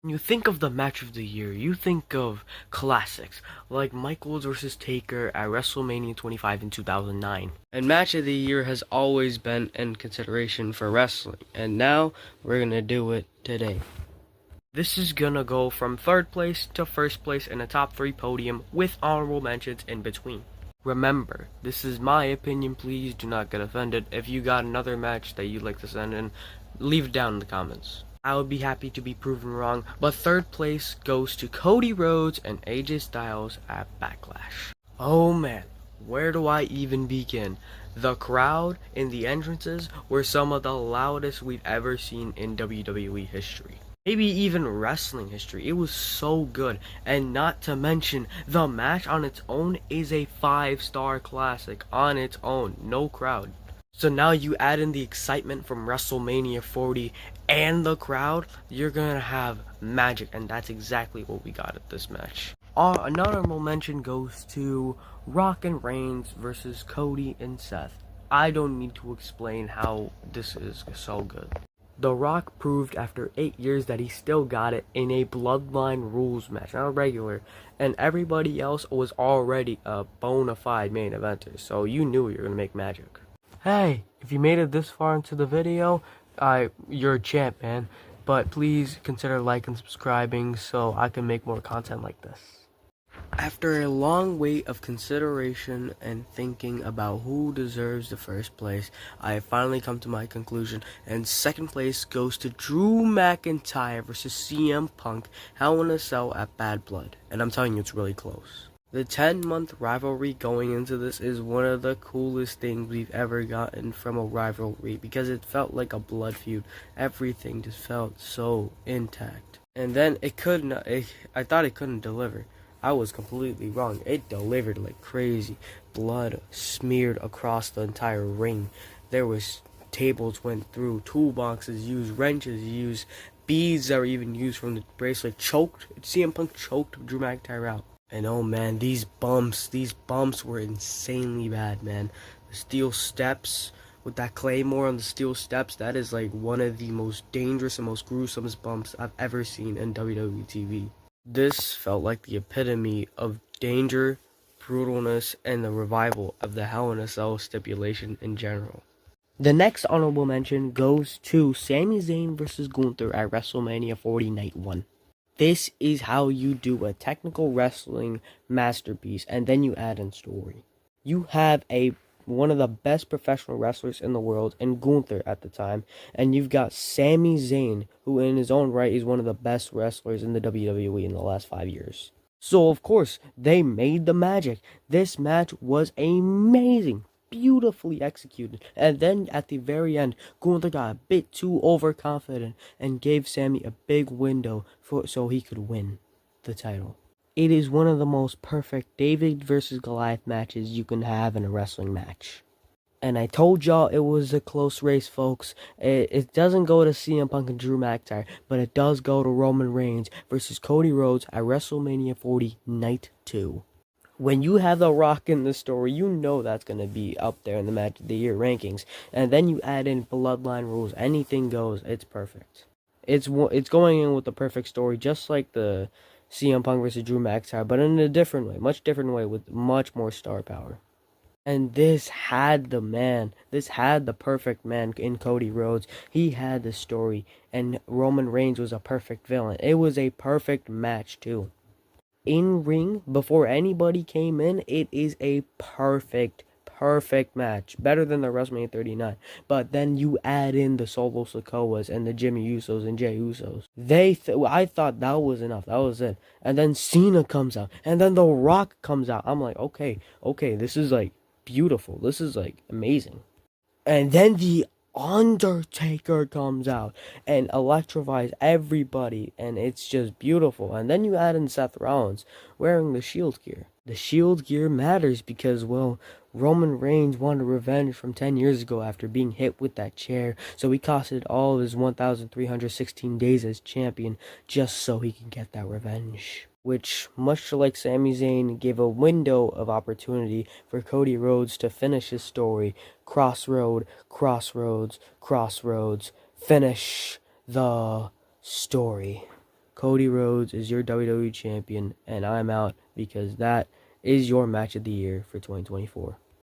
You think of the match of the year, you think of classics like Michaels versus Taker at WrestleMania 25 in 2009. And match of the year has always been in consideration for wrestling, and now we're gonna do it today. This is gonna go from third place to first place in a top 3 podium with honorable mentions in between. Remember, this is my opinion, please do not get offended. If you got another match that you'd like to send in, leave it down in the comments. I would be happy to be proven wrong, but third place goes to Cody Rhodes and AJ Styles at Backlash. Oh man, where do I even begin? The crowd in the entrances were some of the loudest we've ever seen in WWE history. Maybe even wrestling history. It was so good. And not to mention, the match on its own is a 5-star classic on its own. No crowd. So now you add in the excitement from WrestleMania 40 and the crowd, you're gonna have magic, and that's exactly what we got at this match. An honorable mention goes to Rock and Reigns versus Cody and Seth. I don't need to explain how this is so good. The Rock proved after 8 years that he still got it in a Bloodline Rules match, not a regular, and everybody else was already a bona fide main eventer, so you knew you were gonna make magic. Hey, if you made it this far into the video, you're a champ, man. But please consider liking and subscribing so I can make more content like this. After a long wait of consideration and thinking about who deserves the first place, I have finally come to my conclusion, and second place goes to Drew McIntyre versus CM Punk, Hell in a Cell at Bad Blood. And I'm telling you, it's really close. The 10-month rivalry going into this is one of the coolest things we've ever gotten from a rivalry, because it felt like a blood feud. Everything just felt so intact. And then I thought it couldn't deliver. I was completely wrong. It delivered like crazy. Blood smeared across the entire ring. There was tables went through, toolboxes used, wrenches used, beads that were even used from the bracelet. CM Punk choked Drew McIntyre out. And oh man, these bumps were insanely bad, man. The steel steps, with that claymore on the steel steps, that is like one of the most dangerous and most gruesome bumps I've ever seen in WWE TV. This felt like the epitome of danger, brutalness, and the revival of the Hell in a Cell stipulation in general. The next honorable mention goes to Sami Zayn versus Gunther at WrestleMania 40 Night 1. This is how you do a technical wrestling masterpiece, and then you add in story. You have one of the best professional wrestlers in the world, and Gunther at the time, and you've got Sami Zayn, who in his own right is one of the best wrestlers in the WWE in the last 5 years. So of course, they made the magic. This match was amazing. Beautifully executed, and then at the very end, Gunther got a bit too overconfident and gave Sammy a big window so he could win the title. It is one of the most perfect David versus Goliath matches you can have in a wrestling match. And I told y'all it was a close race, folks. It doesn't go to CM Punk and Drew McIntyre, but it does go to Roman Reigns versus Cody Rhodes at WrestleMania 40 Night 2. When you have The Rock in the story, you know that's going to be up there in the match of the year rankings. And then you add in Bloodline Rules. Anything goes. It's perfect. It's going in with the perfect story, just like the CM Punk versus Drew McIntyre, but in a different way. Much different way with much more star power. And this had the man. This had the perfect man in Cody Rhodes. He had the story. And Roman Reigns was a perfect villain. It was a perfect match, too. In ring, before anybody came in, it is a perfect match. Better than the WrestleMania 39. But then you add in the Solo Sikoas and the Jimmy Usos and Jey Usos. I thought that was enough. That was it. And then Cena comes out. And then The Rock comes out. I'm like, okay, this is like beautiful. This is like amazing. And then the Undertaker comes out and electrifies everybody, and it's just beautiful. And then you add in Seth Rollins wearing the Shield gear. The Shield gear matters because, well, Roman Reigns wanted revenge from 10 years ago after being hit with that chair, so he costed all of his 1,316 days as champion just so he can get that revenge. Which, much like Sami Zayn, gave a window of opportunity for Cody Rhodes to finish his story. Crossroads, finish the story. Cody Rhodes is your WWE champion, and I'm out because that is your match of the year for 2024.